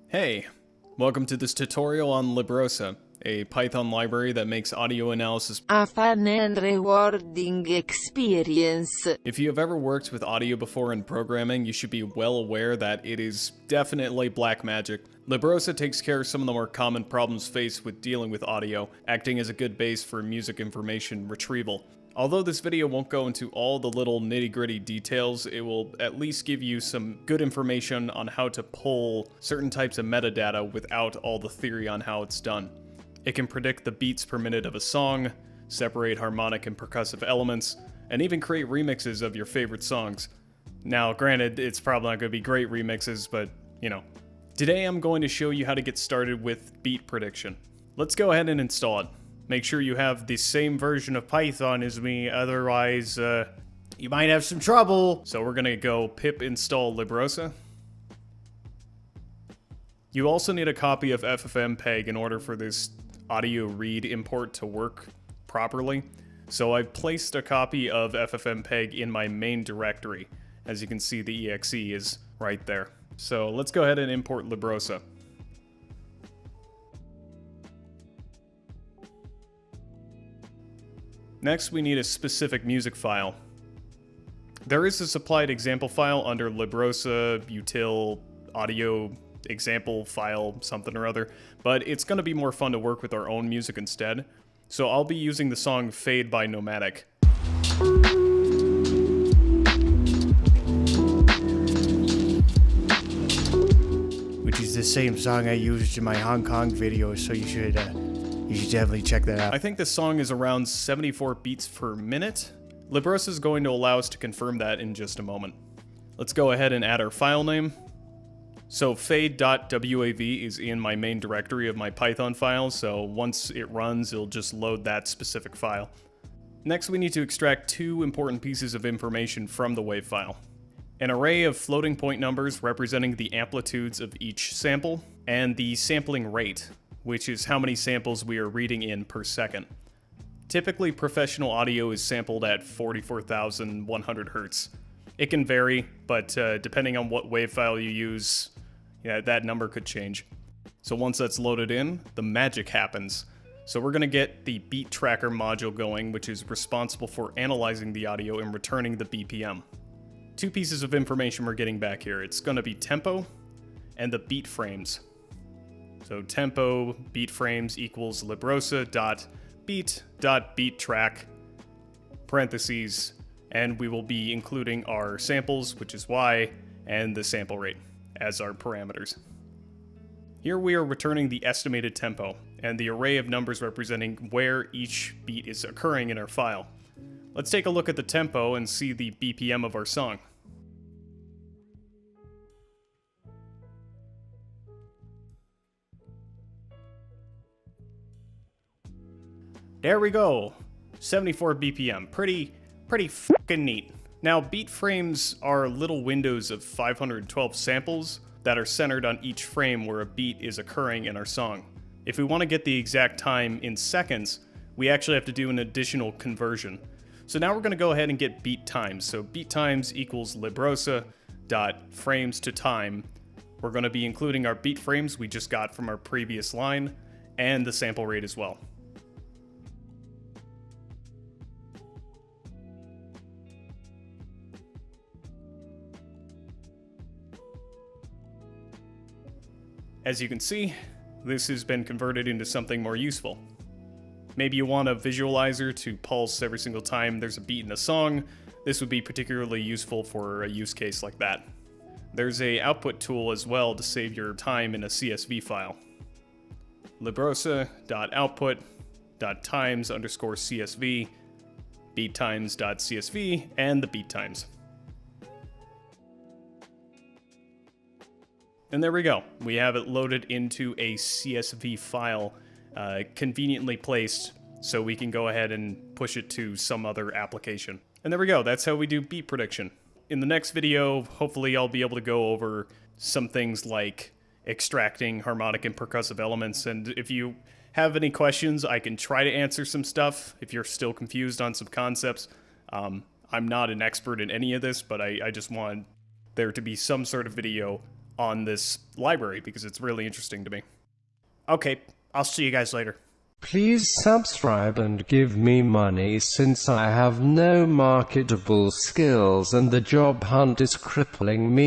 Hey, welcome to this tutorial on Librosa, a Python library that makes audio analysis a fun and rewarding experience. If you have ever worked with audio before in programming, you should be well aware that it is definitely black magic. Librosa takes care of some of the more common problems faced with dealing with audio, acting as a good base for music information retrieval. Although this video won't go into all the little nitty-gritty details, it will at least give you some good information on how to pull certain types of metadata without all the theory on how it's done. It can predict the beats per minute of a song, separate harmonic and percussive elements, and even create remixes of your favorite songs. Now, granted, it's probably not going to be great remixes, but, you know. Today I'm going to show you how to get started with beat prediction. Let's go ahead and install it. Make sure you have the same version of Python as me, otherwise, you might have some trouble. So we're gonna go pip install Librosa. You also need a copy of FFmpeg in order for this audio read import to work properly. So I've placed a copy of FFmpeg in my main directory. As you can see, the exe is right there. So let's go ahead and import Librosa. Next, we need a specific music file. There is a supplied example file under Librosa util audio example file something or other, but it's going to be more fun to work with our own music instead. So I'll be using the song Fade by knowmadic. Which is the same song I used in my Hong Kong video, so you should definitely check that out. I think this song is around 74 beats per minute. Librosa is going to allow us to confirm that in just a moment. Let's go ahead and add our file name. So fade.wav is in my main directory of my Python files, so once it runs, it'll just load that specific file. Next, we need to extract two important pieces of information from the WAV file. An array of floating point numbers representing the amplitudes of each sample, and the sampling rate, which is how many samples we are reading in per second. Typically, professional audio is sampled at 44,100 Hz. It can vary, but depending on what WAV file you use, that number could change. So once that's loaded in, the magic happens. So we're gonna get the beat tracker module going, which is responsible for analyzing the audio and returning the BPM. Two pieces of information we're getting back here. It's gonna be tempo and the beat frames. So tempo beat frames equals librosa.beat.beattrack, parentheses, and we will be including our samples, which is Y, and the sample rate as our parameters. Here we are returning the estimated tempo and the array of numbers representing where each beat is occurring in our file. Let's take a look at the tempo and see the BPM of our song. There we go, 74 BPM, pretty fucking neat. Now, beat frames are little windows of 512 samples that are centered on each frame where a beat is occurring in our song. If we want to get the exact time in seconds, we actually have to do an additional conversion. So now we're going to go ahead and get beat times. So beat times equals librosa.frames to time. We're going to be including our beat frames we just got from our previous line and the sample rate as well. As you can see, this has been converted into something more useful. Maybe you want a visualizer to pulse every single time there's a beat in a song. This would be particularly useful for a use case like that. There's an output tool as well to save your time in a CSV file. librosa.output.times_CSV, beattimes.csv, and the beat times. And there we go. We have it loaded into a CSV file, conveniently placed, so we can go ahead and push it to some other application. And there we go. That's how we do beat prediction. In the next video, hopefully I'll be able to go over some things like extracting harmonic and percussive elements. And if you have any questions, I can try to answer some stuff if you're still confused on some concepts. I'm not an expert in any of this, but I just want there to be some sort of video on this library because it's really interesting to me. Okay, I'll see you guys later. Please subscribe and give me money since I have no marketable skills and the job hunt is crippling me.